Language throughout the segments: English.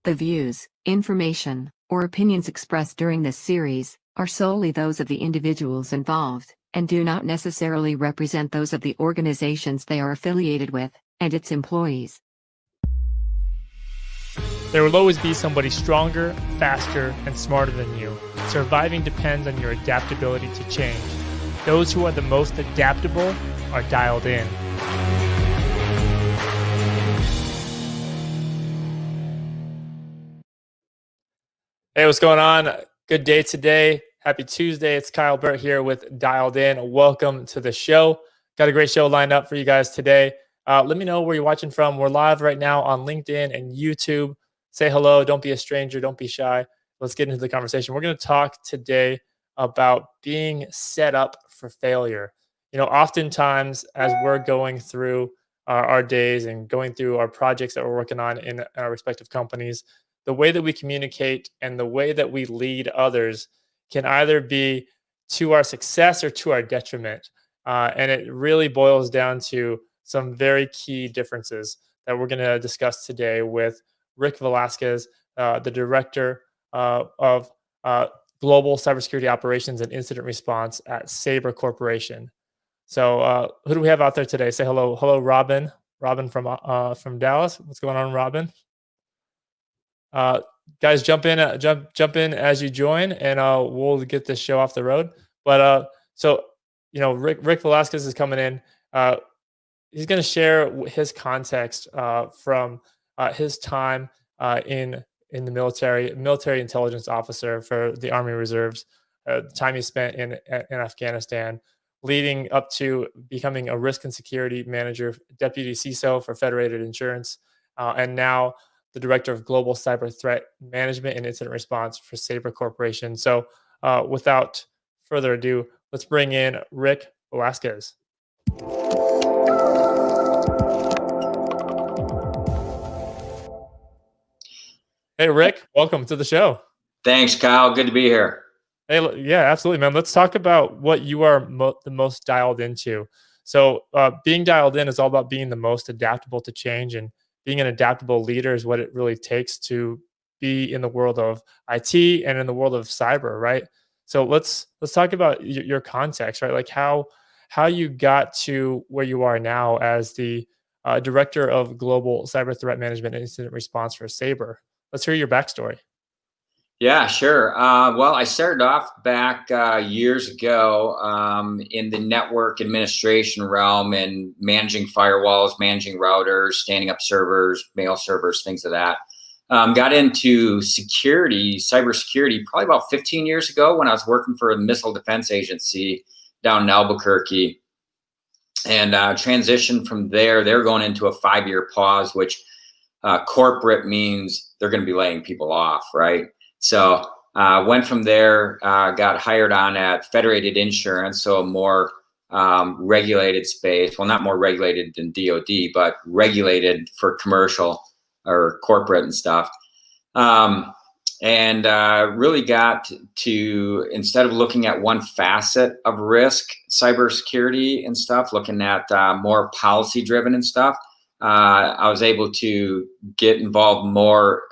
The views, information, or opinions expressed during this series are solely those of the individuals involved, and do not necessarily represent those of the organizations they are affiliated with, and its employees. There will always be somebody stronger, faster, and smarter than you. Surviving depends on your adaptability to change. Those who are the most adaptable are dialed in. Hey, what's going on? Good day today. Happy Tuesday. It's Kyle Burt here with Dialed In. Welcome to the show. Got a great show lined up for you guys today. Let me know where you're watching from. We're live right now on LinkedIn and YouTube. Say hello. Don't be a stranger. Don't be shy. Let's get into the conversation. We're going to talk today about being set up for failure. You know, oftentimes as we're going through our days and going through our projects that we're working on in our respective companies, the way that we communicate and the way that we lead others can either be to our success or to our detriment. And it really boils down to some very key differences that we're going to discuss today with Rick Velasquez, the Director of Global Cybersecurity Operations and Incident Response at Sabre Corporation. So who do we have out there today? Say hello. Hello, Robin. Robin from Dallas. What's going on, Robin? Guys, jump in as you join, and we'll get this show off the road. But so you know, Rick Velasquez is coming in. He's going to share his context from his time in the military intelligence officer for the Army Reserves, the time he spent in Afghanistan, leading up to becoming a risk and security manager, deputy CISO for Federated Insurance, and now the Director of Global Cyber Threat Management and Incident Response for Sabre Corporation. So without further ado, let's bring in Rick Velasquez. Hey, Rick, welcome to the show. Thanks, Kyle. Good to be here. Hey, yeah, absolutely, man. Let's talk about what you are the most dialed into. So being dialed in is all about being the most adaptable to change, and being an adaptable leader is what it really takes to be in the world of IT and in the world of cyber, right? So let's talk about your context, right? Like how you got to where you are now as the Director of Global Cyber Threat Management and Incident Response for Sabre. Let's hear your backstory. Yeah, sure. Well, I started off back years ago in the network administration realm and managing firewalls, managing routers, standing up servers, mail servers, things of that. Got into security, cybersecurity, probably about 15 years ago when I was working for a missile defense agency down in Albuquerque, and transitioned from there. They're going into a 5-year pause, which corporate means they're going to be laying people off, right? So went from there, got hired on at Federated Insurance, so a more regulated space. Well, not more regulated than DoD, but regulated for commercial or corporate and stuff. And really got to, instead of looking at one facet of risk, cybersecurity and stuff, looking at more policy driven and stuff, I was able to get involved more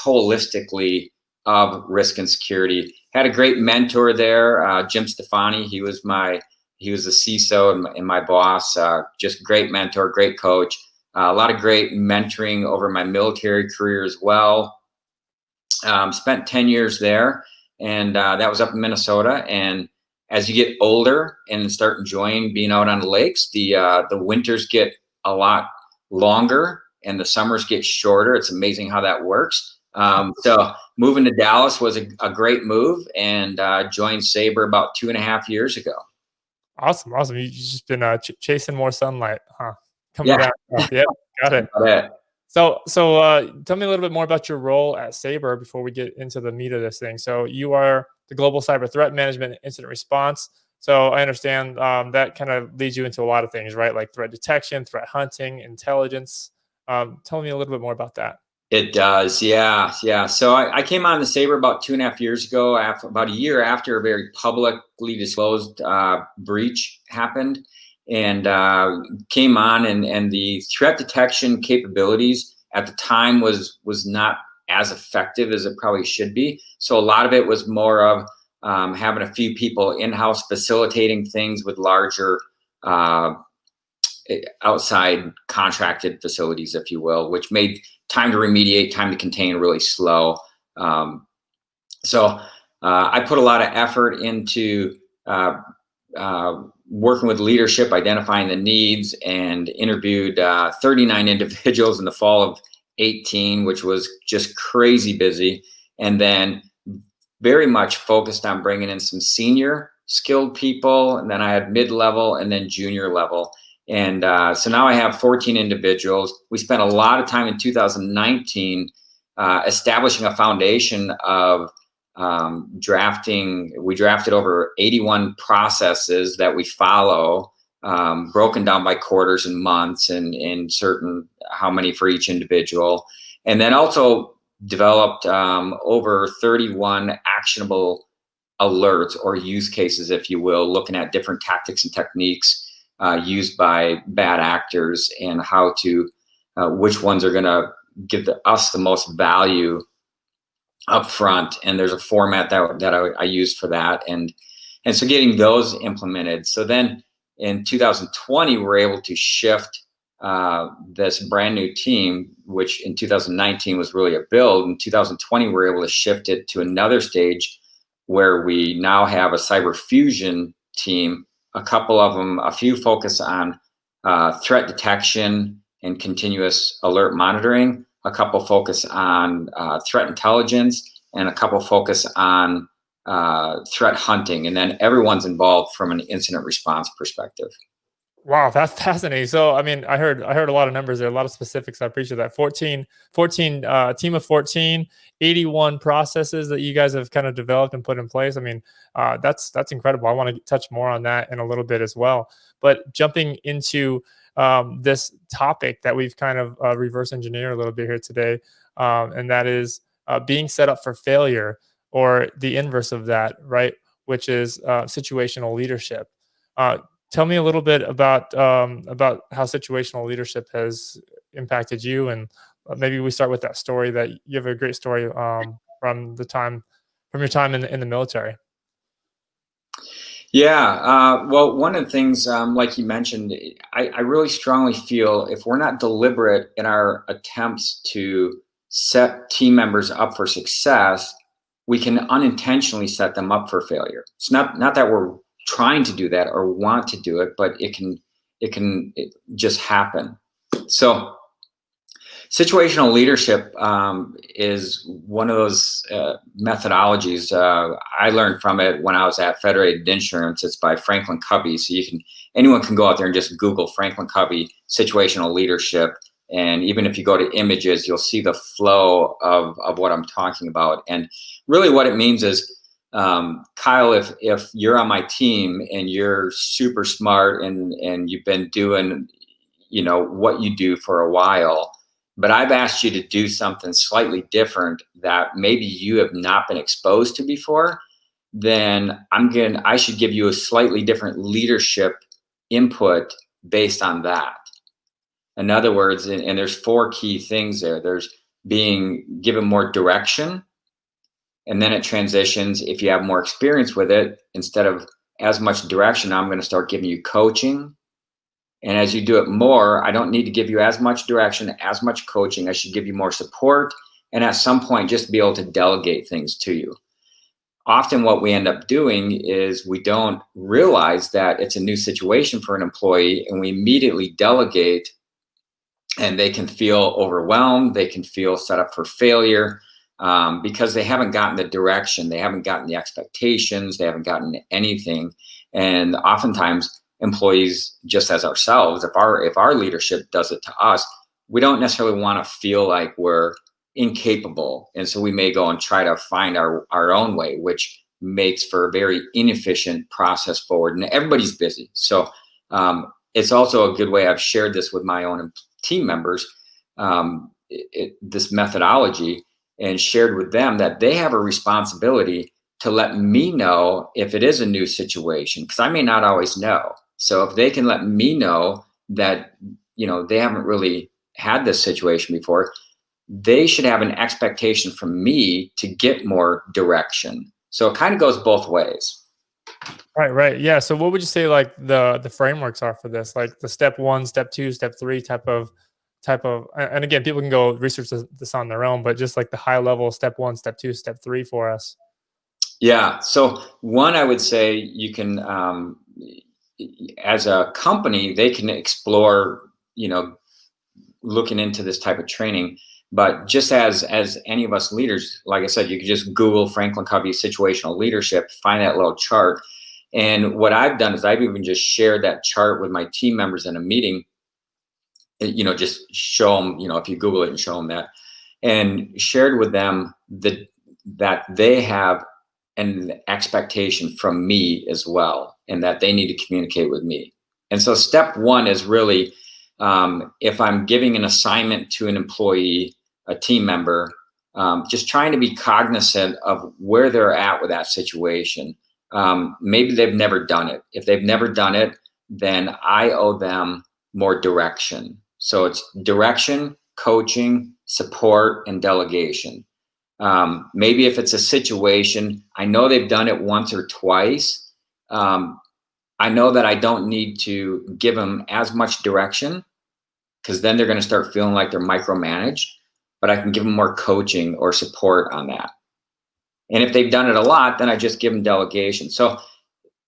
holistically of risk and security. Had a great mentor there, Jim Stefani. He was the CISO and my boss. Just great mentor, great coach. A lot of great mentoring over my military career as well. Spent 10 years there, and that was up in Minnesota. And as you get older and start enjoying being out on the lakes, the winters get a lot longer and the summers get shorter. It's amazing how that works. So moving to Dallas was a great move, and joined Sabre about 2.5 years ago. Awesome. You've just been chasing more sunlight, huh? Coming Yeah. down. Yeah, got it. Got it. So tell me a little bit more about your role at Sabre before we get into the meat of this thing. So you are the global cyber threat management and incident response. So I understand that kind of leads you into a lot of things, right? Like threat detection, threat hunting, intelligence. Tell me a little bit more about that. It does, yeah. So I came on the Sabre about 2.5 years ago, about a year after a very publicly disclosed breach happened, and came on, and the threat detection capabilities at the time was not as effective as it probably should be. So a lot of it was more of having a few people in-house facilitating things with larger outside contracted facilities, if you will, which made time to remediate, time to contain really slow. So I put a lot of effort into working with leadership, identifying the needs, and interviewed 39 individuals in the fall of 18, which was just crazy busy. And then very much focused on bringing in some senior skilled people. And then I had mid-level and then junior level. And so now I have 14 individuals. We spent a lot of time in 2019 establishing a foundation of drafting. We drafted over 81 processes that we follow, broken down by quarters and months, and in certain how many for each individual. And then also developed over 31 actionable alerts or use cases, if you will, looking at different tactics and techniques used by bad actors, and how to, which ones are going to give us the most value up front. And there's a format that I used for that. And so getting those implemented. So then in 2020, we were able to shift this brand new team, which in 2019 was really a build. In 2020, we were able to shift it to another stage where we now have a cyber fusion team. A couple of them, a few focus on threat detection and continuous alert monitoring. A couple focus on threat intelligence, and a couple focus on threat hunting. And then everyone's involved from an incident response perspective. Wow, that's fascinating. So, I mean, I heard a lot of numbers there, a lot of specifics. I appreciate that. 14 team of 14, 81 processes that you guys have kind of developed and put in place. I mean, that's incredible. I want to touch more on that in a little bit as well. But jumping into this topic that we've kind of reverse engineered a little bit here today, and that is being set up for failure, or the inverse of that, right? Which is situational leadership. Tell me a little bit about how situational leadership has impacted you, and maybe we start with that story. That you have a great story from your time in the military. Yeah, well, one of the things, like you mentioned, I really strongly feel if we're not deliberate in our attempts to set team members up for success, we can unintentionally set them up for failure. It's not that we're trying to do that or want to do it, but it can just happen. So situational leadership is one of those methodologies. I learned from it when I was at Federated Insurance. It's by Franklin Covey. So anyone can go out there and just Google Franklin Covey situational leadership. And even if you go to images, you'll see the flow of what I'm talking about. And really what it means is, Kyle, if you're on my team and you're super smart and you've been doing, what you do for a while, but I've asked you to do something slightly different that maybe you have not been exposed to before, then I should give you a slightly different leadership input based on that. In other words, and there's 4 key things there. There's being given more direction. And then it transitions. If you have more experience with it, instead of as much direction, I'm going to start giving you coaching. And as you do it more, I don't need to give you as much direction, as much coaching. I should give you more support. And at some point, just be able to delegate things to you. Often what we end up doing is we don't realize that it's a new situation for an employee, and we immediately delegate, and they can feel overwhelmed. They can feel set up for failure. because they haven't gotten the direction, they haven't gotten the expectations, they haven't gotten anything. And oftentimes employees, just as ourselves, if our leadership does it to us, we don't necessarily want to feel like we're incapable. And so we may go and try to find our own way, which makes for a very inefficient process forward. And everybody's busy. So it's also a good way. I've shared this with my own team members, this methodology, and shared with them that they have a responsibility to let me know if it is a new situation, because I may not always know. So if they can let me know that, they haven't really had this situation before, they should have an expectation from me to get more direction. So it kind of goes both ways. Right. Yeah. So what would you say like the frameworks are for this? Like the step 1, step 2, step 3 type of, and again, people can go research this on their own, but just like the high level step 1, step 2, step 3 for us. Yeah. So one, I would say you can, as a company, they can explore, looking into this type of training. But just as any of us leaders, like I said, you can just Google Franklin Covey Situational Leadership, find that little chart. And what I've done is I've even just shared that chart with my team members in a meeting, just show them, if you Google it and show them that, and shared with them that they have an expectation from me as well, and that they need to communicate with me. And so step 1 is really, if I'm giving an assignment to an employee, a team member, just trying to be cognizant of where they're at with that situation. Maybe they've never done it. If they've never done it, then I owe them more direction. So it's direction, coaching, support, and delegation. Maybe if it's a situation, I know they've done it once or twice. I know that I don't need to give them as much direction, because then they're going to start feeling like they're micromanaged, but I can give them more coaching or support on that. And if they've done it a lot, then I just give them delegation. So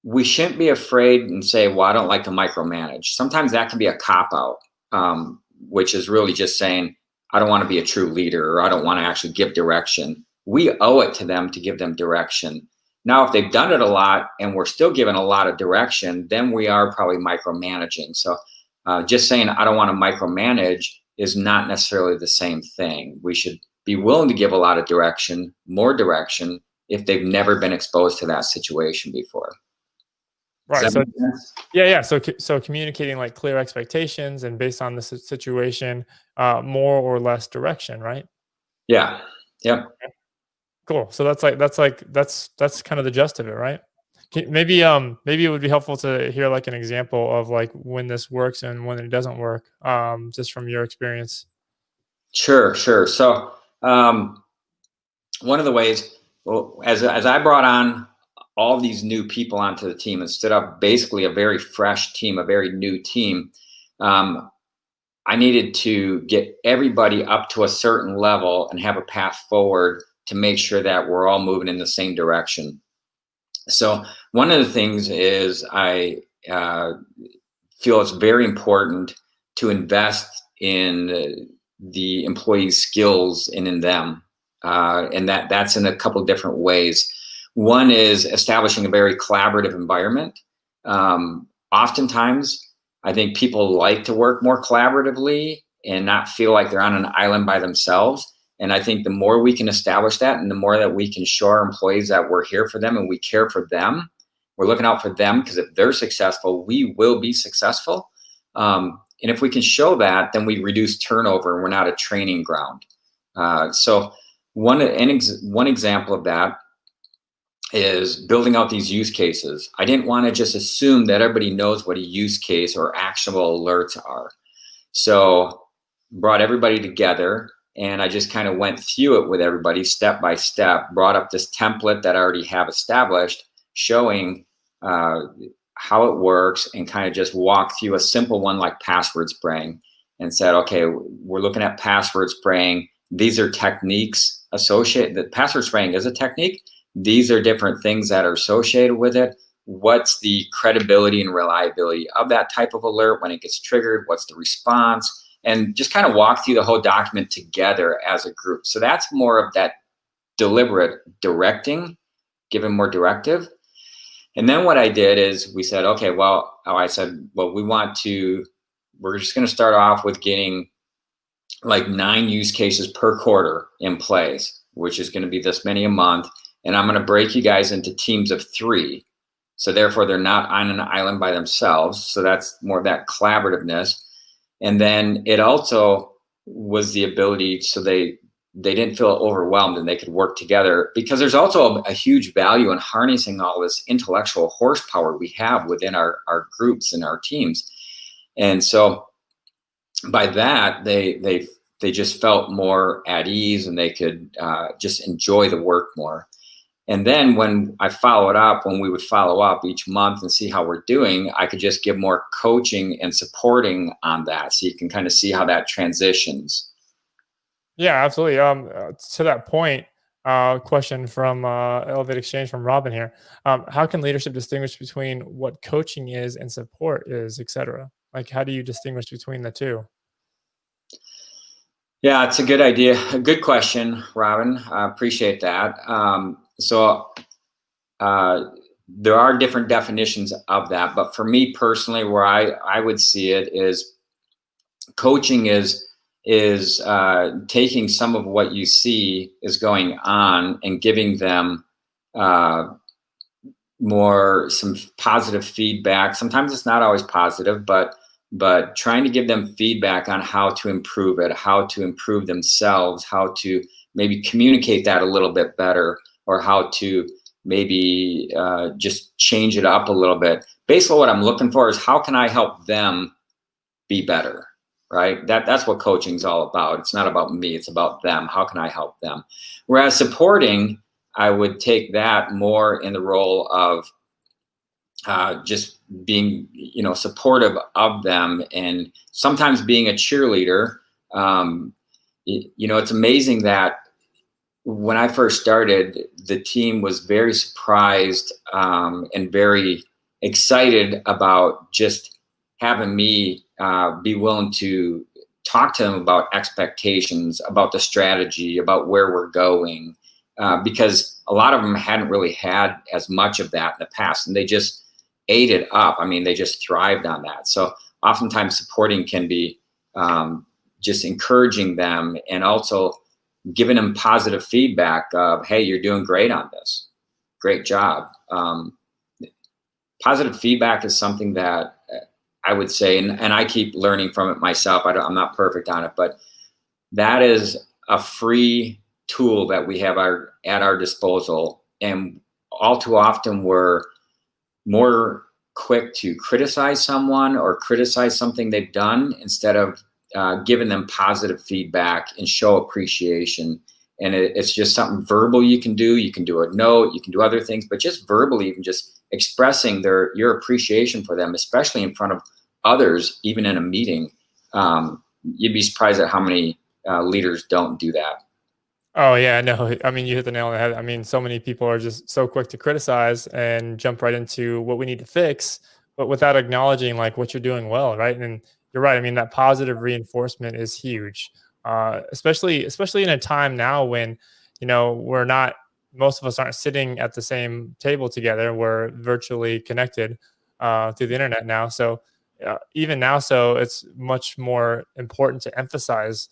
we shouldn't be afraid and say, well, I don't like to micromanage. Sometimes that can be a cop-out, which is really just saying, I don't want to be a true leader, or I don't want to actually give direction. We owe it to them to give them direction. Now, if they've done it a lot and we're still giving a lot of direction, then we are probably micromanaging. So just saying I don't want to micromanage is not necessarily the same thing. We should be willing to give a lot of direction, more direction, if they've never been exposed to that situation before. Right. So yeah. So communicating like clear expectations, and based on the situation, more or less direction, right? Yeah. Yep. Cool. So that's kind of the gist of it, right? Maybe it would be helpful to hear like an example of like when this works and when it doesn't work, just from your experience. Sure. So one of the ways, well, as I brought on all these new people onto the team and stood up basically a very fresh team, a very new team, I needed to get everybody up to a certain level and have a path forward to make sure that we're all moving in the same direction. So one of the things is I feel it's very important to invest in the employees' skills and in them. And that's in a couple of different ways. One is establishing a very collaborative environment. Oftentimes, I think people like to work more collaboratively and not feel like they're on an island by themselves. And I think the more we can establish that, and the more that we can show our employees that we're here for them and we care for them, we're looking out for them, because if they're successful, we will be successful. And if we can show that, then we reduce turnover and we're not a training ground. So one example of that is building out these use cases. I didn't want to just assume that everybody knows what a use case or actionable alerts are. So brought everybody together, and I just kind of went through it with everybody step by step, brought up this template that I already have established, showing how it works, and kind of just walked through a simple one like password spraying, and said, okay, we're looking at password spraying. These are techniques associated. The password spraying is a technique. These are different things that are associated with it. What's the credibility and reliability of that type of alert when it gets triggered? What's the response? And just kind of walk through the whole document together as a group. So that's more of that deliberate directing, give him more directive. And then what I did is we said, okay, well, we're just going to start off with getting like 9 use cases per quarter in place, which is going to be this many a month. And I'm going to break you guys into teams of 3. So therefore they're not on an island by themselves. So that's more of that collaborativeness. And then it also was the ability so they didn't feel overwhelmed and they could work together, because there's also a huge value in harnessing all this intellectual horsepower we have within our groups and our teams. And so by that, they just felt more at ease, and they could just enjoy the work more. And then when we would follow up each month and see how we're doing, I could just give more coaching and supporting on that. So you can kind of see how that transitions. Yeah, absolutely. To that point, question from Elevate Exchange from Robin here. How can leadership distinguish between what coaching is and support is, et cetera? Like, how do you distinguish between the two? Yeah, it's a good idea. A good question, Robin. I appreciate that. So there are different definitions of that, but for me personally, where I would see it is coaching is taking some of what you see is going on and giving them some positive feedback. Sometimes it's not always positive, but trying to give them feedback on how to improve it, how to improve themselves, how to maybe communicate that a little bit better, or how to maybe just change it up a little bit. Basically what I'm looking for is how can I help them be better? Right? That's what coaching is all about. It's not about me, it's about them. How can I help them? Whereas supporting, I would take that more in the role of just being, supportive of them, and sometimes being a cheerleader. It's amazing that when I first started, the team was very surprised and very excited about just having me be willing to talk to them about expectations, about the strategy, about where we're going, because a lot of them hadn't really had as much of that in the past, and they just ate it up. I mean, they just thrived on that. So oftentimes supporting can be just encouraging them and also giving them positive feedback of, hey, you're doing great on this. Great job. Positive feedback is something that I would say, and I keep learning from it myself. I'm not perfect on it, but that is a free tool that we have at our disposal. And all too often we're more quick to criticize someone or criticize something they've done instead of giving them positive feedback and show appreciation. And it's just something verbal you can do. You can do a note, you can do other things, but just verbally, even just expressing your appreciation for them, especially in front of others, even in a meeting. You'd be surprised at how many leaders don't do that. Oh yeah, no, I mean, you hit the nail on the head. I mean, so many people are just so quick to criticize and jump right into what we need to fix, but without acknowledging like what you're doing well, right? And you're right. I mean, that positive reinforcement is huge, especially in a time now when, most of us aren't sitting at the same table together. We're virtually connected through the internet now. So even now, it's much more important to emphasize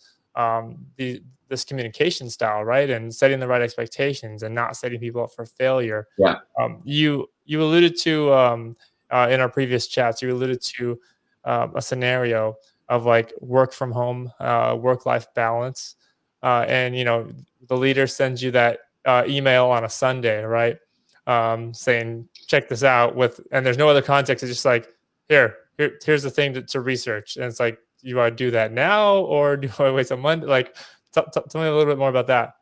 this communication style, right? And setting the right expectations and not setting people up for failure. Yeah. You alluded to in our previous chats, you alluded to a scenario of like work from home, work-life balance. And, the leader sends you that email on a Sunday, right? Saying, check this out and there's no other context. It's just like, here's the thing to research. And it's like, do I do that now or do I wait till Monday? Like, tell me a little bit more about that.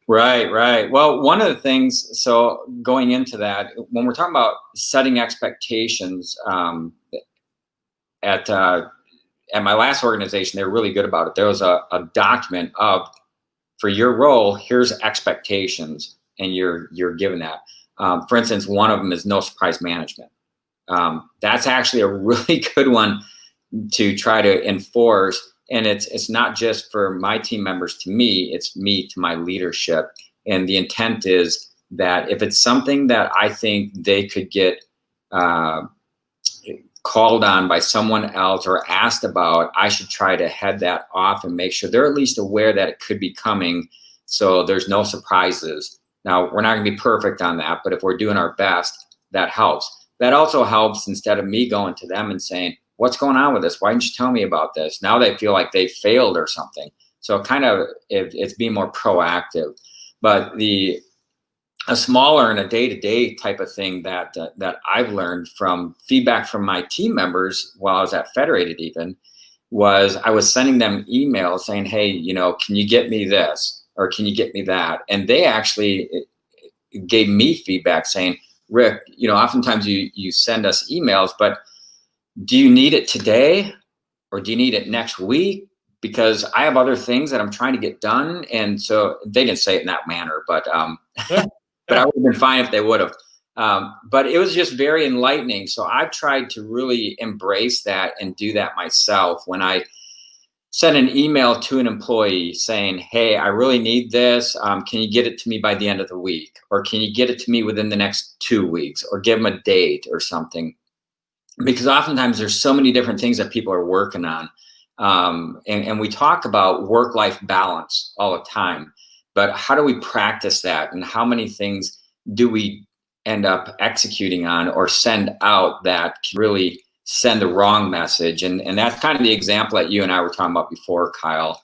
Right. Well, one of the things, so going into that, when we're talking about setting expectations, at my last organization, they were really good about it. There was a document of, for your role, here's expectations, and you're given that. For instance, one of them is no surprise management. That's actually a really good one to try to enforce. And it's not just for my team members to me, it's me to my leadership. And the intent is that if it's something that I think they could get called on by someone else or asked about, I should try to head that off and make sure they're at least aware that it could be coming, so there's no surprises. Now, we're not going to be perfect on that, but if we're doing our best, that helps. That also helps instead of me going to them and saying, what's going on with this? Why didn't you tell me about this? Now they feel like they failed or something. So kind of it's being more proactive. But a smaller and a day-to-day type of thing that I've learned from feedback from my team members while I was at Federated even, was I was sending them emails saying, hey, can you get me this? Or can you get me that? And they actually gave me feedback saying, Rick, oftentimes you send us emails, but do you need it today or do you need it next week? Because I have other things that I'm trying to get done. And so they didn't say it in that manner, but but I would have been fine if they would have. But it was just very enlightening. So I've tried to really embrace that and do that myself. When I send an email to an employee saying, hey, I really need this. Can you get it to me by the end of the week? Or can you get it to me within the next 2 weeks? Or give them a date or something. Because oftentimes there's so many different things that people are working on. And we talk about work-life balance all the time. But how do we practice that? And how many things do we end up executing on or send out that can really send the wrong message? And that's kind of the example that you and I were talking about before, Kyle.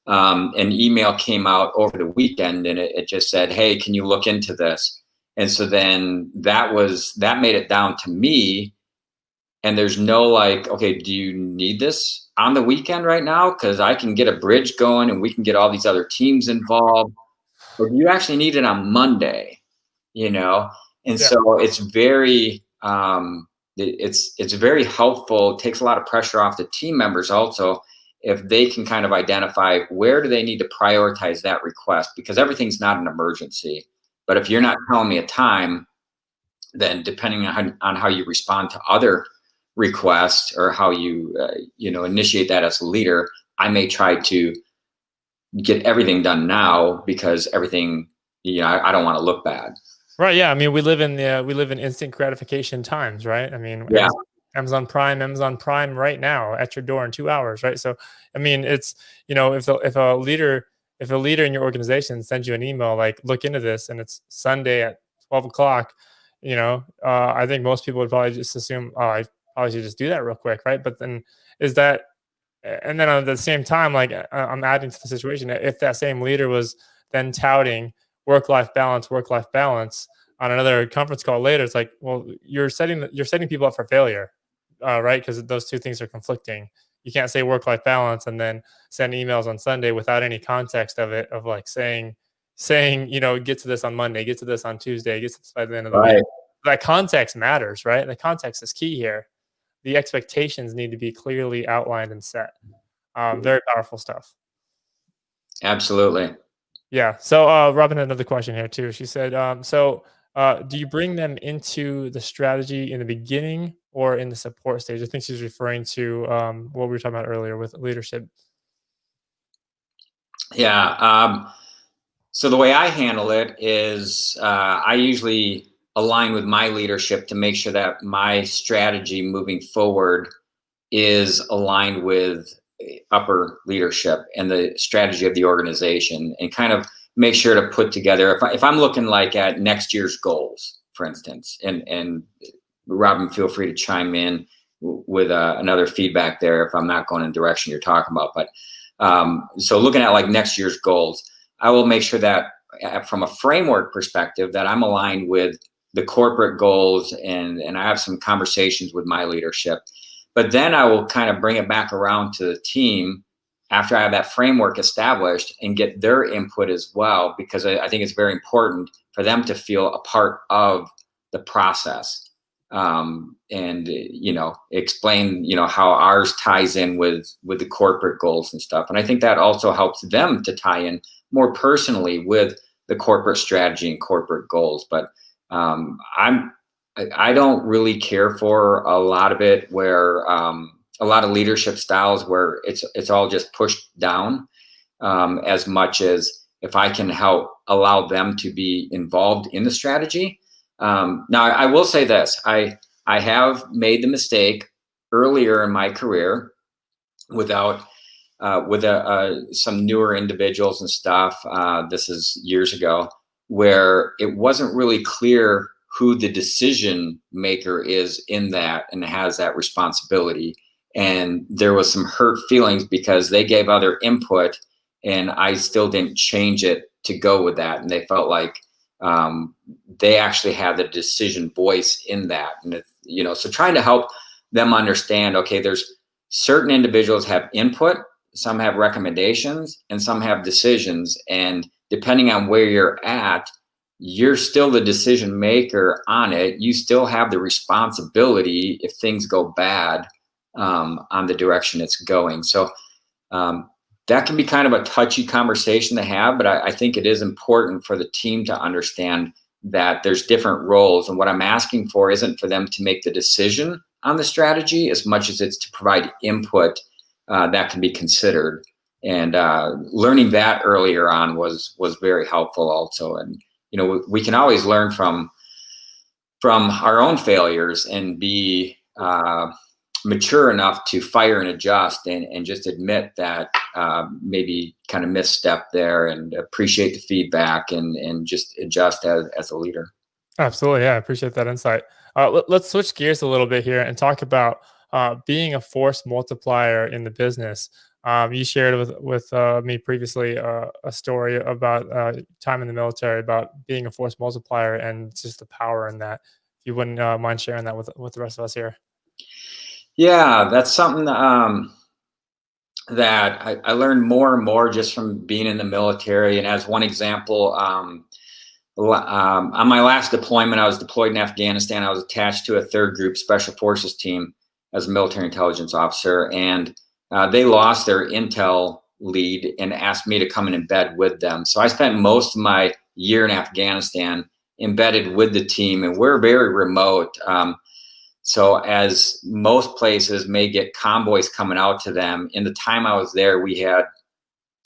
An email came out over the weekend and it just said, hey, can you look into this? And so then that made it down to me. And there's no like, okay, do you need this on the weekend right now? Because I can get a bridge going and we can get all these other teams involved. Or do you actually need it on Monday? And so it's very it's very helpful. It takes a lot of pressure off the team members also if they can kind of identify where do they need to prioritize that request, because everything's not an emergency. But if you're not telling me a time, then depending on how you respond to other requests or how you initiate that as a leader, I may try to get everything done now because everything, I don't want to look bad. Right. Yeah. I mean, we live in instant gratification times, right? I mean, yeah. Amazon Prime right now at your door in 2 hours, right? So, I mean, it's, if a leader in your organization sends you an email like, look into this, and it's Sunday at 12 o'clock, I think most people would probably just assume, oh, I probably should just do that real quick, right? But then and then at the same time, like I'm adding to the situation, if that same leader was then touting work-life balance on another conference call later, it's like, well, you're setting people up for failure, right? Because those two things are conflicting. You can't say work-life balance and then send emails on Sunday without any context of it, of like saying, get to this on Monday, get to this on Tuesday, get to this by the end of the week. That context matters, right? The context is key here. The expectations need to be clearly outlined and set. Very powerful stuff. Absolutely. Yeah. So Robin had another question here too. She said, do you bring them into the strategy in the beginning or in the support stage? I think she's referring to what we were talking about earlier with leadership. Yeah. So the way I handle it is I usually align with my leadership to make sure that my strategy moving forward is aligned with upper leadership and the strategy of the organization, and kind of make sure to put together, if I'm looking like at next year's goals, for instance, and Robin, feel free to chime in with another feedback there if I'm not going in the direction you're talking about. But so looking at like next year's goals, I will make sure that from a framework perspective that I'm aligned with the corporate goals, and I have some conversations with my leadership. But then I will kind of bring it back around to the team after I have that framework established and get their input as well, because I think it's very important for them to feel a part of the process, and explain how ours ties in with the corporate goals and stuff. And I think that also helps them to tie in more personally with the corporate strategy and corporate goals. But I don't really care for a lot of it where a lot of leadership styles where it's all just pushed down, as much as if I can help allow them to be involved in the strategy. Now, I will say this, I have made the mistake earlier in my career without with some newer individuals and stuff. This is years ago, where it wasn't really clear who the decision maker is in that and has that responsibility. And there was some hurt feelings because they gave other input and I still didn't change it to go with that. And they felt like they actually had the decision voice in that. And, so trying to help them understand, okay, there's certain individuals have input, some have recommendations, and some have decisions. And depending on where you're at, you're still the decision maker on it. You still have the responsibility if things go bad on the direction it's going. So that can be kind of a touchy conversation to have, but I think it is important for the team to understand that there's different roles. And what I'm asking for isn't for them to make the decision on the strategy as much as it's to provide input that can be considered. And learning that earlier on was very helpful also. And, we can always learn from our own failures and be mature enough to fire and adjust and just admit that maybe kind of misstep there and appreciate the feedback and just adjust as a leader. Absolutely. Yeah, I appreciate that insight. Let's switch gears a little bit here and talk about being a force multiplier in the business. You shared with me previously a story about time in the military, about being a force multiplier and just the power in that. If you wouldn't mind sharing that with the rest of us here. Yeah, that's something that I learned more and more just from being in the military. And as one example, on my last deployment, I was deployed in Afghanistan. I was attached to a 3rd Group Special Forces team as a military intelligence officer. And they lost their intel lead and asked me to come in embed with them. So I spent most of my year in Afghanistan embedded with the team, and we're very remote. So as most places may get convoys coming out to them, in the time I was there, we had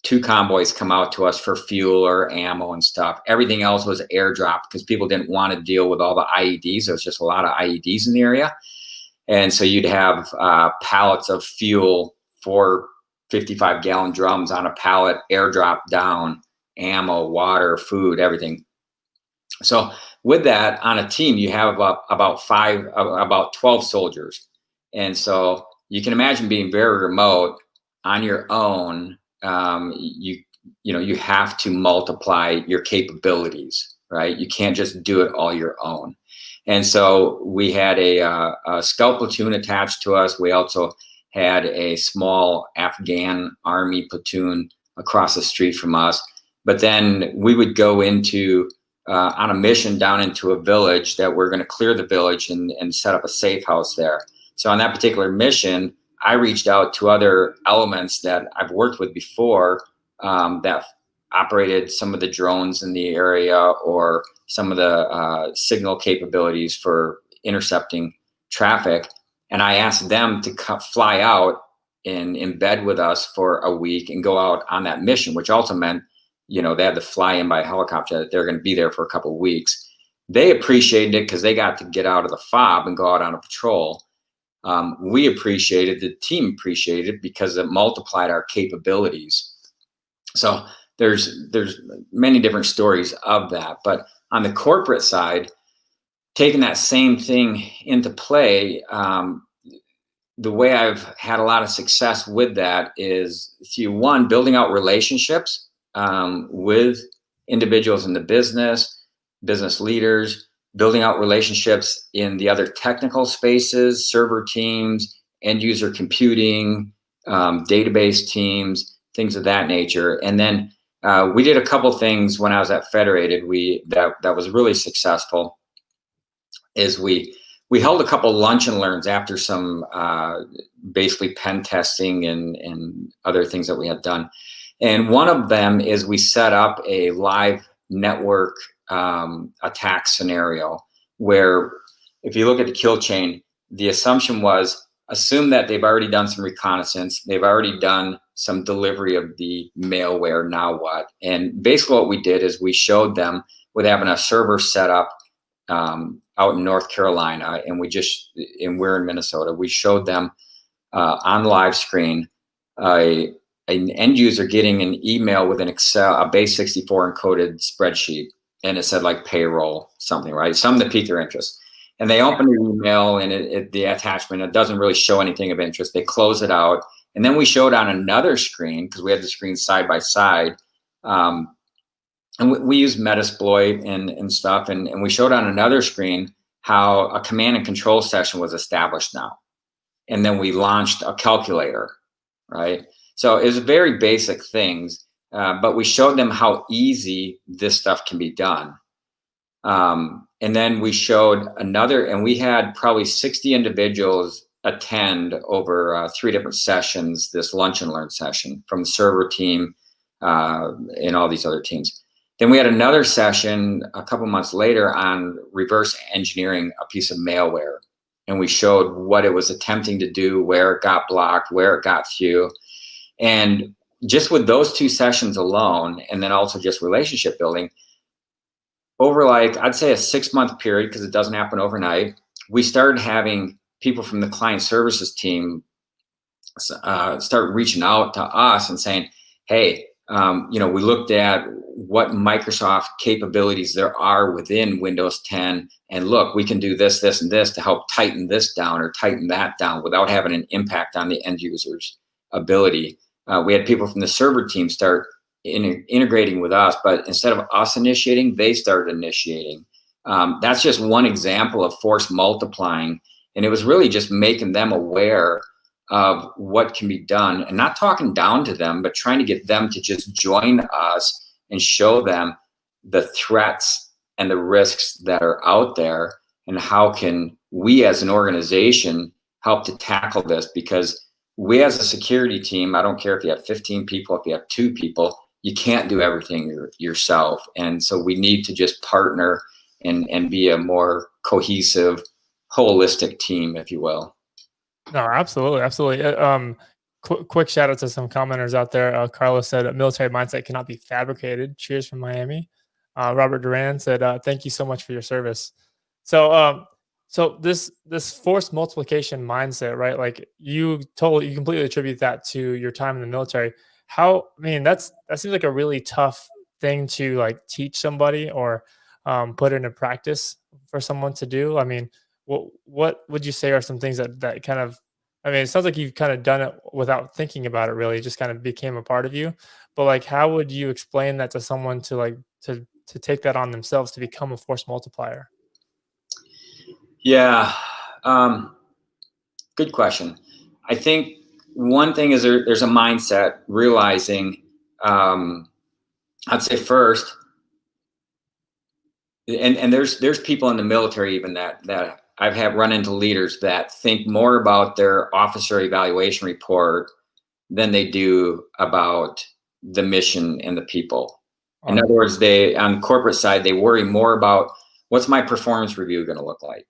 2 convoys come out to us for fuel or ammo and stuff. Everything else was airdropped because people didn't want to deal with all the IEDs. There was just a lot of IEDs in the area. And so you'd have pallets of fuel, 4 55-gallon drums on a pallet, airdrop down, ammo, water, food, everything. So with that, on a team, you have about 12 soldiers. And so you can imagine being very remote on your own. You have to multiply your capabilities, right? You can't just do it all your own. And so we had a scout platoon attached to us. We also had a small Afghan army platoon across the street from us. But then we would go into on a mission down into a village that we're going to clear the village and set up a safe house there. So on that particular mission, I reached out to other elements that I've worked with before that operated some of the drones in the area or some of the signal capabilities for intercepting traffic. And I asked them to fly out and embed with us for a week and go out on that mission, which also meant, they had to fly in by helicopter, that they're going to be there for a couple of weeks. They appreciated it because they got to get out of the fob and go out on a patrol. We appreciated, the team appreciated it because it multiplied our capabilities. So there's many different stories of that. But on the corporate side, taking that same thing into play, the way I've had a lot of success with that is through building out relationships with individuals in the business leaders, building out relationships in the other technical spaces, server teams, end user computing, database teams, things of that nature. And then we did a couple things when I was at Federated that was really successful. Is we held a couple lunch and learns after some basically pen testing and other things that we had done. And one of them is we set up a live network attack scenario where if you look at the kill chain, the assumption was assume that they've already done some reconnaissance. They've already done some delivery of the malware. Now what? And basically what we did is we showed them with having a server set up out in North Carolina, and we're in Minnesota. We showed them on live screen an end user getting an email with an Excel, a base 64 encoded spreadsheet, and it said like payroll something, right? Something that piqued their interest. And they open the email, and the attachment, it doesn't really show anything of interest. They close it out. And then we showed on another screen, because we had the screens side by side. And we use Metasploit and stuff. And we showed on another screen how a command and control session was established now. And then we launched a calculator, right? So it was very basic things, but we showed them how easy this stuff can be done. And then we showed another, and we had probably 60 individuals attend over 3 different sessions, this lunch and learn session from the server team and all these other teams. Then we had another session a couple months later on reverse engineering a piece of malware. And we showed what it was attempting to do, where it got blocked, where it got through. And just with those 2 sessions alone, and then also just relationship building, over like, I'd say a 6-month period, because it doesn't happen overnight, we started having people from the client services team start reaching out to us and saying, hey, we looked at what Microsoft capabilities there are within Windows 10, and look, we can do this, this, and this to help tighten this down or tighten that down without having an impact on the end user's ability. We had people from the server team start integrating with us, but instead of us initiating, they started initiating. That's just one example of force multiplying. And it was really just making them aware of what can be done, and not talking down to them, but trying to get them to just join us and show them the threats and the risks that are out there, and how can we as an organization help to tackle this. Because we as a security team, I don't care if you have 15 people, if you have 2 people, you can't do everything yourself. And so we need to just partner and be a more cohesive, holistic team, if you will. No, absolutely. Absolutely. Quick shout out to some commenters out there. Carlos said, military mindset cannot be fabricated. Cheers from Miami. Robert Duran said, thank you so much for your service. So this force multiplication mindset, right? Like you completely attribute that to your time in the military. That seems like a really tough thing to like teach somebody or put into practice for someone to do. I mean, what would you say are some things that kind of, it sounds like you've kind of done it without thinking about it really, it just kind of became a part of you. But like, how would you explain that to someone to take that on themselves to become a force multiplier? Yeah, good question. I think one thing is there's a mindset, realizing, I'd say first, and there's people in the military even that I've had run into leaders that think more about their officer evaluation report than they do about the mission and the people. In other words, on the corporate side, they worry more about what's my performance review going to look like.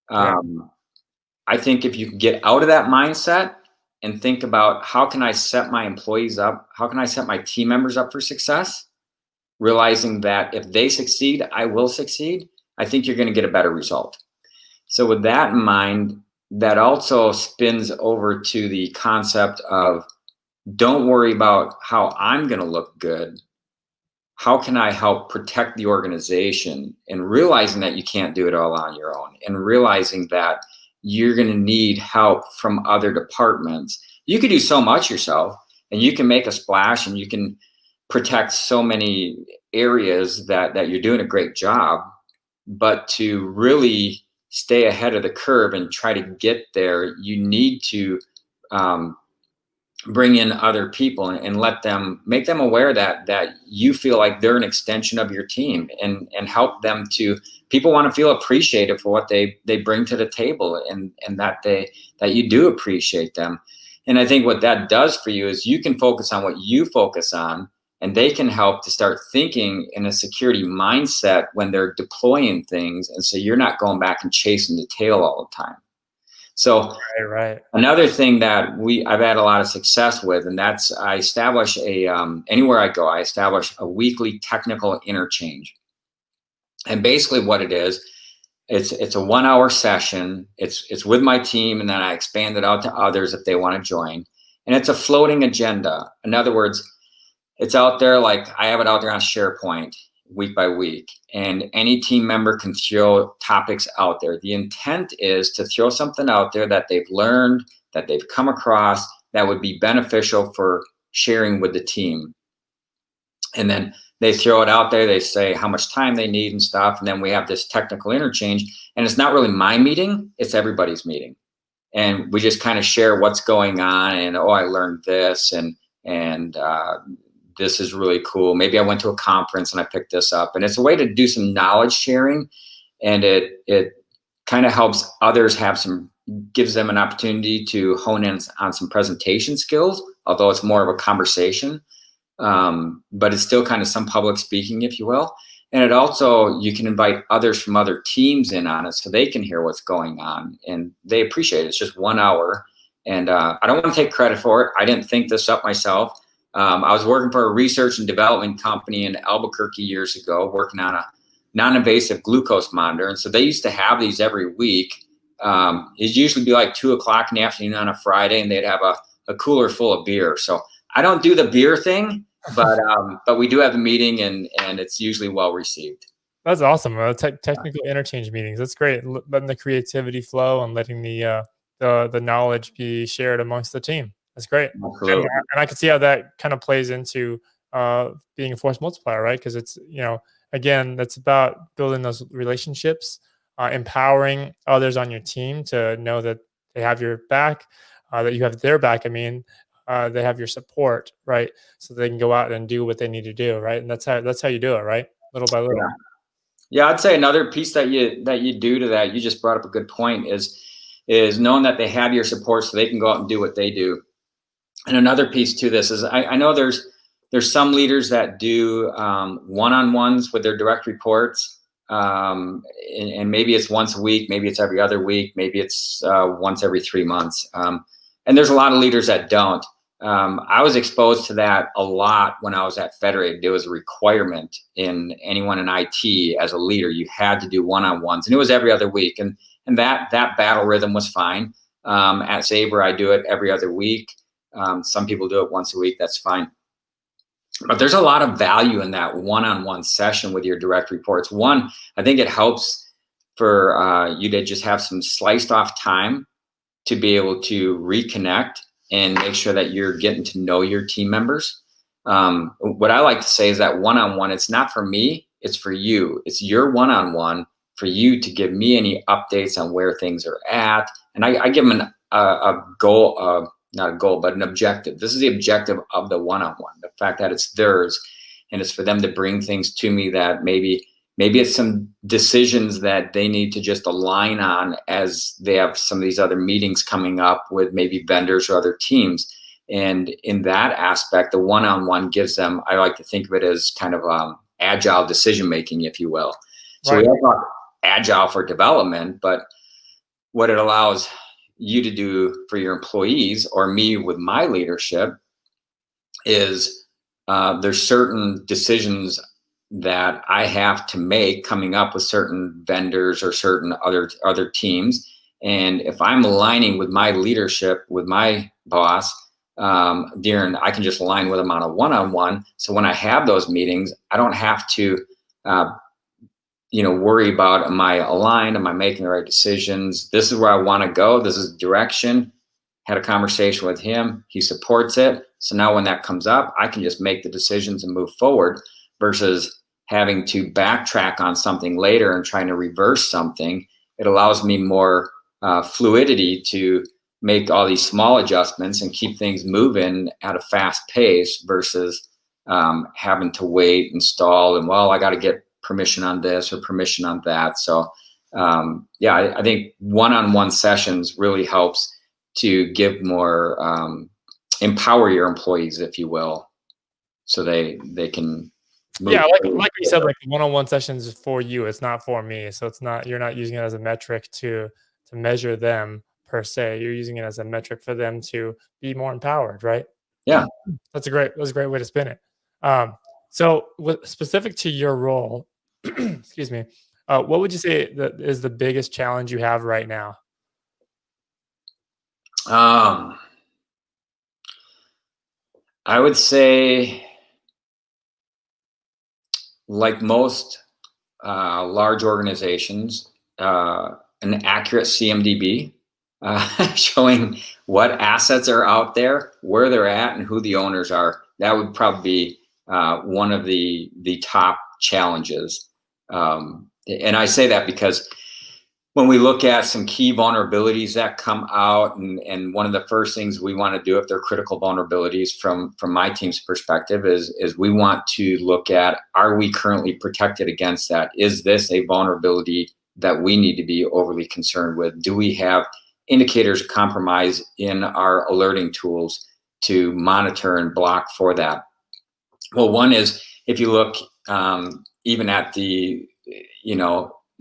I think if you can get out of that mindset and think about how can I set my employees up, how can I set my team members up for success, realizing that if they succeed, I will succeed, I think you're going to get a better result. So with that in mind, that also spins over to the concept of don't worry about how I'm going to look good. How can I help protect the organization? And realizing that you can't do it all on your own, and realizing that you're going to need help from other departments. You could do so much yourself, and you can make a splash, and you can protect so many areas that you're doing a great job. But to really stay ahead of the curve and try to get there, you need to bring in other people and make them aware that you feel like they're an extension of your team, and help them to, people want to feel appreciated for what they bring to the table, and that you do appreciate them. And I think what that does for you is you can focus on what you focus on, and they can help to start thinking in a security mindset when they're deploying things. And so you're not going back and chasing the tail all the time. So Right. another thing that I've had a lot of success with, and that's I establish anywhere I go, I establish a weekly technical interchange. And basically what it is, it's a 1 hour session. It's with my team, and then I expand it out to others if they want to join. And it's a floating agenda. In other words, it's out there, like I have it out there on SharePoint week by week, and any team member can throw topics out there. The intent is to throw something out there that they've learned, that they've come across, that would be beneficial for sharing with the team. And then they throw it out there, they say how much time they need and stuff, and then we have this technical interchange, and it's not really my meeting, it's everybody's meeting. And we just kind of share what's going on, and I learned this, and this is really cool. Maybe I went to a conference and I picked this up, and it's a way to do some knowledge sharing, and it kind of helps others gives them an opportunity to hone in on some presentation skills, although it's more of a conversation, but it's still kind of some public speaking, if you will. And it also, you can invite others from other teams in on it so they can hear what's going on, and they appreciate it. It's just 1 hour, and I don't want to take credit for it. I didn't think this up myself. I was working for a research and development company in Albuquerque years ago, working on a non-invasive glucose monitor. And so they used to have these every week. It'd usually be like 2 o'clock in the afternoon on a Friday, and they'd have a cooler full of beer. So I don't do the beer thing, but we do have a meeting, and it's usually well received. That's awesome. Technical interchange meetings. That's great. Letting the creativity flow and letting the knowledge be shared amongst the team. That's great. And I can see how that kind of plays into being a force multiplier, right? Because it's, again, that's about building those relationships, empowering others on your team to know that they have your back, that you have their back. I mean, they have your support, right? So they can go out and do what they need to do, right? And that's how you do it, right? Little by little. Yeah, I'd say another piece that you do to that, you just brought up a good point, is knowing that they have your support so they can go out and do what they do. And another piece to this is I know there's some leaders that do one-on-ones with their direct reports, and maybe it's once a week, maybe it's every other week, maybe it's once every 3 months. And there's a lot of leaders that don't. I was exposed to that a lot when I was at Federated. It was a requirement in anyone in IT as a leader. You had to do one-on-ones, and it was every other week. And that battle rhythm was fine. At Sabre, I do it every other week. Some people do it once a week. That's fine. But there's a lot of value in that one-on-one session with your direct reports. One, I think it helps for you to just have some sliced off time to be able to reconnect and make sure that you're getting to know your team members. What I like to say is that one-on-one, it's not for me, it's for you. It's your one-on-one for you to give me any updates on where things are at. And I give them a goal, not a goal, but an objective. This is the objective of the one-on-one, the fact that it's theirs, and it's for them to bring things to me that maybe it's some decisions that they need to just align on as they have some of these other meetings coming up with maybe vendors or other teams. And in that aspect, the one-on-one gives them, I like to think of it as kind of agile decision-making, if you will. So we have agile for development, but what it allows you to do for your employees, or me with my leadership, is there's certain decisions that I have to make coming up with certain vendors or certain other teams. And if I'm aligning with my leadership, with my boss, Darren, I can just align with them on a one-on-one. So when I have those meetings, I don't have to worry about, am I aligned? Am I making the right decisions? This is where I want to go. This is direction. Had a conversation with him. He supports it. So now when that comes up, I can just make the decisions and move forward versus having to backtrack on something later and trying to reverse something. It allows me more fluidity to make all these small adjustments and keep things moving at a fast pace versus having to wait and stall and, I got to get permission on this or permission on that. So I think one-on-one sessions really helps to give more, empower your employees, if you will, so they can move. Yeah, like you said, like one-on-one sessions is for you. It's not for me. So it's not, you're not using it as a metric to measure them per se. You're using it as a metric for them to be more empowered, right? Yeah. That's a great way to spin it. So specific to your role, excuse me, what would you say that is the biggest challenge you have right now? I would say, like most large organizations, an accurate CMDB showing what assets are out there, where they're at, and who the owners are. That would probably be one of the top challenges. And I say that because when we look at some key vulnerabilities that come out, and one of the first things we want to do if they're critical vulnerabilities from my team's perspective is we want to look at, are we currently protected against that? Is this a vulnerability that we need to be overly concerned with? Do we have indicators of compromise in our alerting tools to monitor and block for that? Well, one is, if you look even at the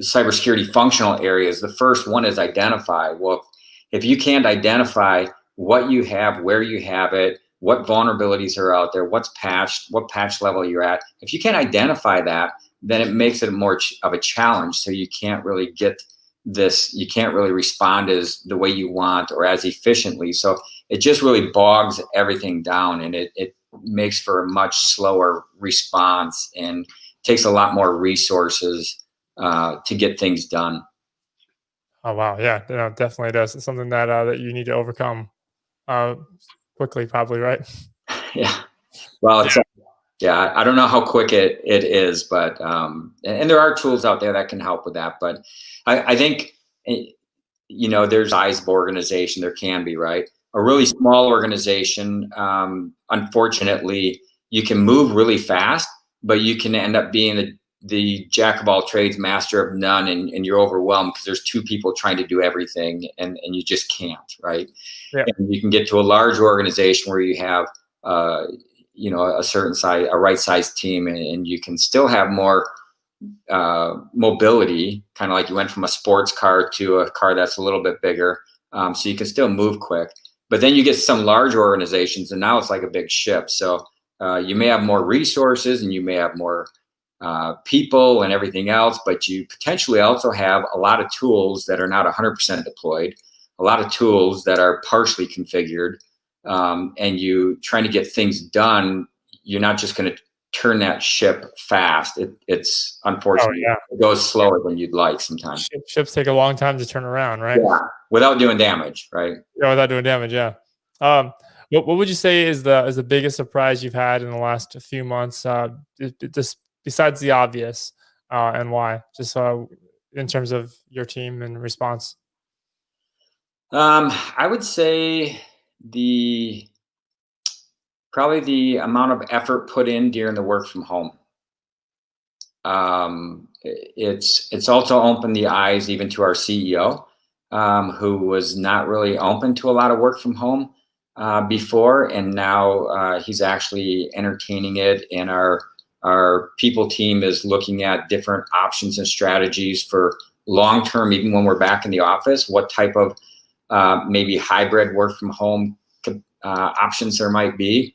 cybersecurity functional areas, the first one is identify. Well, if you can't identify what you have, where you have it, what vulnerabilities are out there, what's patched, what patch level you're at, if you can't identify that, then it makes it more of a challenge. So you can't really get this, you can't really respond as the way you want or as efficiently. So it just really bogs everything down, and it makes for a much slower response and takes a lot more resources to get things done. Oh, wow. Yeah, no, definitely does. It's something that that you need to overcome quickly, probably, right? Yeah. Well, it's, yeah, I don't know how quick it is, but and there are tools out there that can help with that. But I think, there's size of organization. There can be, right? A really small organization, unfortunately, you can move really fast, but you can end up being the jack of all trades, master of none, and you're overwhelmed because there's two people trying to do everything, and you just can't, right? Yeah. And you can get to a large organization where you have a certain size, a right sized team, and you can still have more mobility, kind of like you went from a sports car to a car that's a little bit bigger, so you can still move quick. But then you get some large organizations, and now it's like a big ship. So you may have more resources, and you may have more people and everything else, but you potentially also have a lot of tools that are not 100% deployed, a lot of tools that are partially configured, and you trying to get things done. You're not just going to turn that ship fast. It's unfortunately, it goes slower than you'd like sometimes. Ships take a long time to turn around, right? Yeah, without doing damage, right? Yeah, without doing damage, yeah. What would you say is the biggest surprise you've had in the last few months, just besides the obvious, and why? Just in terms of your team and response. I would say probably the amount of effort put in during the work from home. It's also opened the eyes even to our CEO, who was not really open to a lot of work from home before, and now he's actually entertaining it, and our people team is looking at different options and strategies for long term, even when we're back in the office, what type of maybe hybrid work from home options there might be.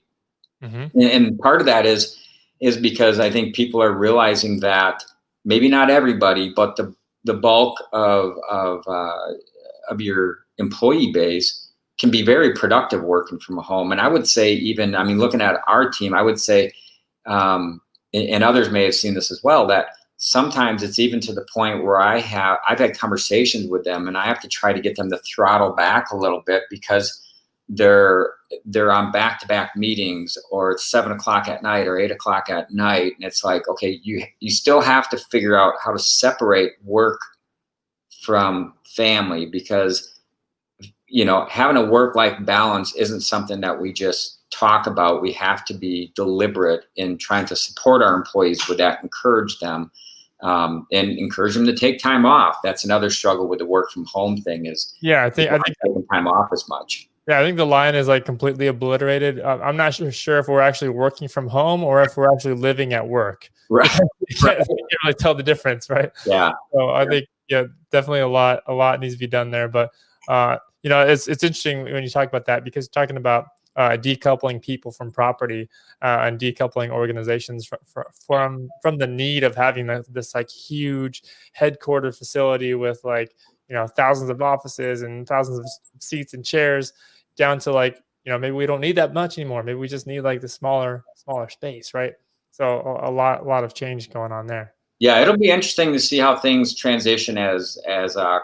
Mm-hmm. And part of that is because I think people are realizing that maybe not everybody, but the bulk of your employee base can be very productive working from home. And I would say, even, looking at our team, I would say, and others may have seen this as well, that sometimes it's even to the point where I've had conversations with them, and I have to try to get them to throttle back a little bit because they're on back-to-back meetings, or it's 7 o'clock at night or 8 o'clock at night. And it's like, okay, you still have to figure out how to separate work from family, because, having a work-life balance isn't something that we just talk about. We have to be deliberate in trying to support our employees with that, encourage them, and encourage them to take time off. That's another struggle with the work from home thing is, I think taking time off as much. Yeah, I think the line is like completely obliterated. I'm not sure if we're actually working from home or if we're actually living at work. Right. You can't really tell the difference, right? Yeah. So I think, definitely a lot needs to be done there. But it's interesting when you talk about that, because you're talking about decoupling people from property and decoupling organizations from the need of having this like huge headquarter facility with like, thousands of offices and thousands of seats and chairs, down to like, maybe we don't need that much anymore. Maybe we just need like the smaller space, right? So a lot of change going on there. Yeah, it'll be interesting to see how things transition as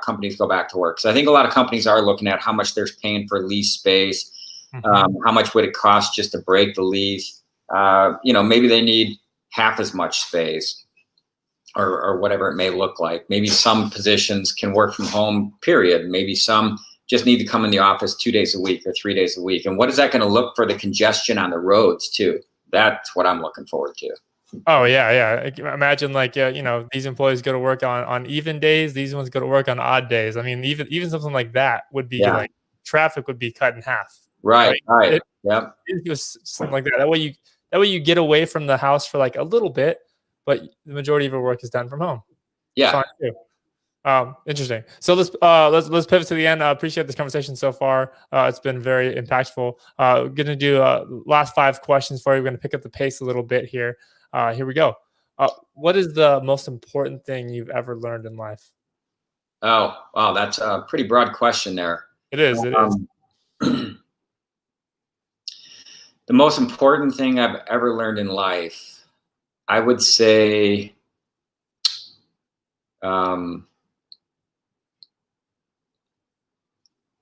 companies go back to work. So I think a lot of companies are looking at how much they're paying for lease space. How much would it cost just to break the lease? Maybe they need half as much space, or whatever it may look like. Maybe some positions can work from home, period. Maybe some just need to come in the office 2 days a week or 3 days a week. And what is that going to look for the congestion on the roads too? That's what I'm looking forward to. Oh yeah. Imagine like, these employees go to work on even days. These ones go to work on odd days. I mean, even something like that would be like traffic would be cut in half. Right. Yep. It was something like that. That way you get away from the house for like a little bit, but the majority of your work is done from home. Yeah. Fine too. Interesting. So let's pivot to the end. I appreciate this conversation so far. It's been very impactful. Going to do last 5 questions for you. We're going to pick up the pace a little bit here. Here we go. What is the most important thing you've ever learned in life? Oh, wow. That's a pretty broad question there. It is. The most important thing I've ever learned in life, I would say,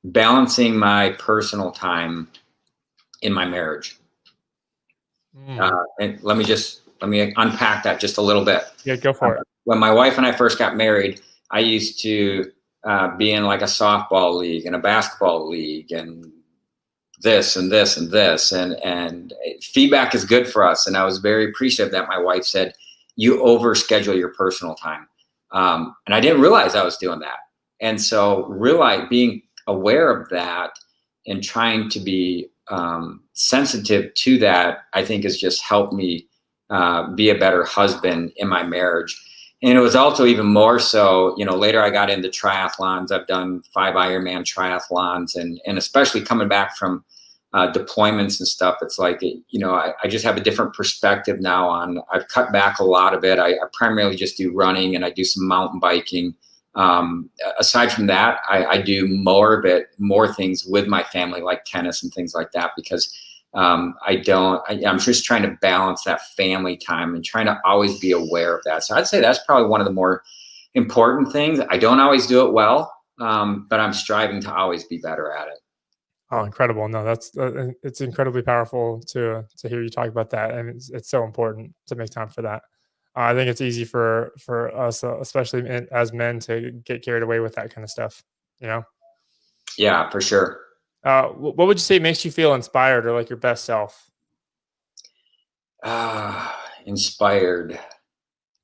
balancing my personal time in my marriage. And let me unpack that just a little bit. Yeah, go for it. When my wife and I first got married, I used to be in like a softball league and a basketball league and this and this and this, and feedback is good for us. And I was very appreciative that my wife said, you overschedule your personal time. And I didn't realize I was doing that. And so being aware of that and trying to be sensitive to that, I think has just helped me be a better husband in my marriage. And it was also even more so, later I got into triathlons. I've done 5 Ironman triathlons, and especially coming back from deployments and stuff, it's like, I just have a different perspective now I've cut back a lot of it. I primarily just do running, and I do some mountain biking. Aside from that, I do more things with my family, like tennis and things like that, because I'm just trying to balance that family time and trying to always be aware of that. So I'd say that's probably one of the more important things. I don't always do it well, but I'm striving to always be better at it. Oh, incredible. No, that's it's incredibly powerful to hear you talk about that. And it's so important to make time for that. I think it's easy for us, especially as men, to get carried away with that kind of stuff, Yeah, for sure. What would you say makes you feel inspired, or like your best self? Inspired.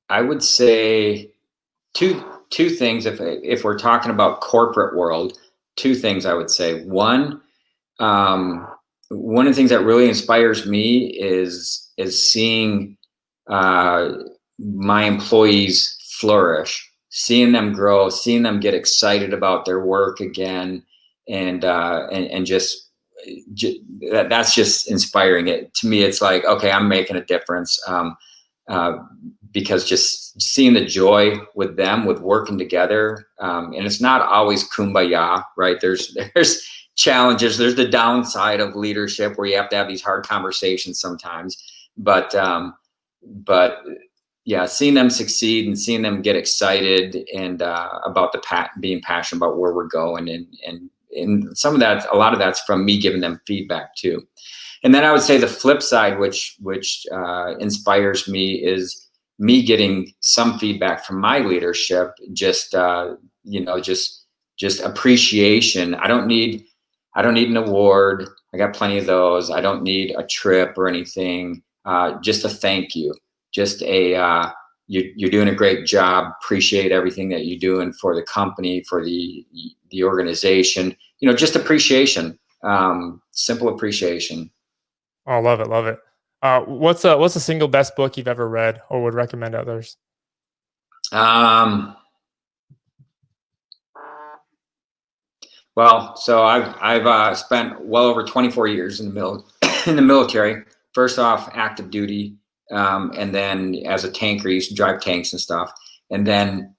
I would say two things. If we're talking about corporate world, 2 things I would say. One of the things that really inspires me is seeing my employees flourish, seeing them grow, seeing them get excited about their work again. And just that's just inspiring. It to me, it's like, okay, I'm making a difference, because just seeing the joy with them, with working together, and it's not always kumbaya, right? There's challenges. There's the downside of leadership where you have to have these hard conversations sometimes, but yeah, seeing them succeed and seeing them get excited and about being passionate about where we're going, and some of that, a lot of that's from me giving them feedback too. And then I would say the flip side, which inspires me, is me getting some feedback from my leadership. Just appreciation. I don't need an award. I got plenty of those. I don't need a trip or anything. Just a thank you. Just you're doing a great job. Appreciate everything that you're doing for the company, for the organization. Just appreciation. Simple appreciation. Oh, love it. What's the single best book you've ever read or would recommend others? Well, so I've spent well over 24 years in the military. First off, active duty, and then as a tanker, used to drive tanks and stuff, and then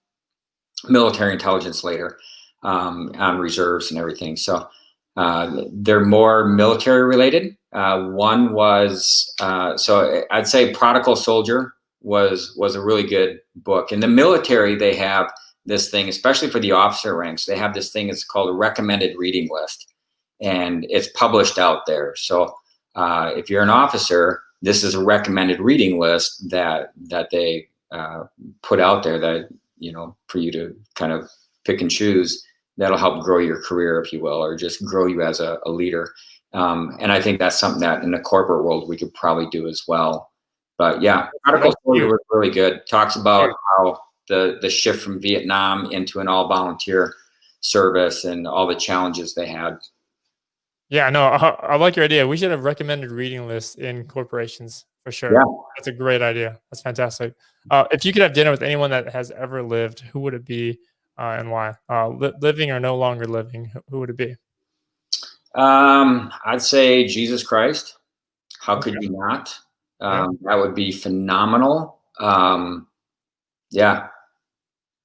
military intelligence later, on reserves and everything. So they're more military related. One was so I'd say Prodigal Soldier was a really good book. In the military, they have this thing, especially for the officer ranks, they have this thing. It's called a recommended reading list, and it's published out there. So if you're an officer, this is a recommended reading list that they put out there that, you know, for you to kind of pick and choose. That'll help grow your career, if you will, or just grow you as a leader. And I think that's something that in the corporate world we could probably do as well. But yeah, Prodigal Soldier was really good. Talks about how the shift from Vietnam into an all volunteer service and all the challenges they had. Yeah, no, I like your idea. We should have recommended reading lists in corporations for sure. Yeah. That's a great idea. That's fantastic. If you could have dinner with anyone that has ever lived, who would it be and why? Living or no longer living, who would it be? I'd say Jesus Christ. How could you not? That would be phenomenal. Yeah.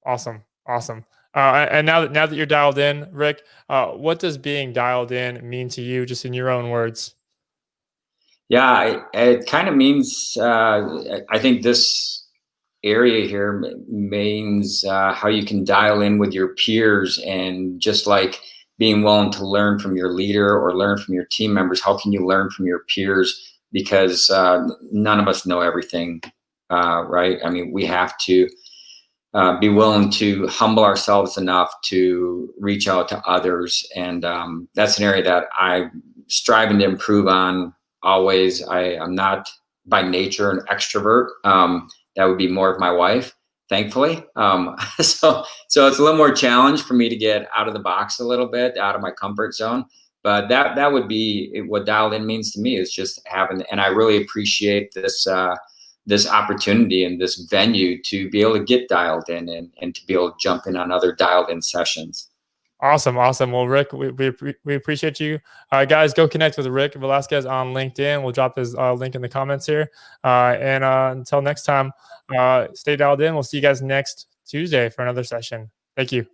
Awesome. And now that you're dialed in, Rick, what does being dialed in mean to you, just in your own words? Yeah, it kind of means, I think this area here means how you can dial in with your peers, and just like being willing to learn from your leader or learn from your team members. How can you learn from your peers? Because none of us know everything, right? I mean, we have to be willing to humble ourselves enough to reach out to others. And that's an area that I'm striving to improve on always. I'm not by nature an extrovert. That would be more of my wife, thankfully. So it's a little more challenge for me to get out of the box a little bit, out of my comfort zone. But that would be what dialed in means to me, is just having, and I really appreciate this opportunity and this venue to be able to get dialed in and to be able to jump in on other dialed in sessions. Awesome. Well, Rick, we appreciate you. Guys, go connect with Rick Velasquez on LinkedIn. We'll drop his link in the comments here. And until next time, stay dialed in. We'll see you guys next Tuesday for another session. Thank you.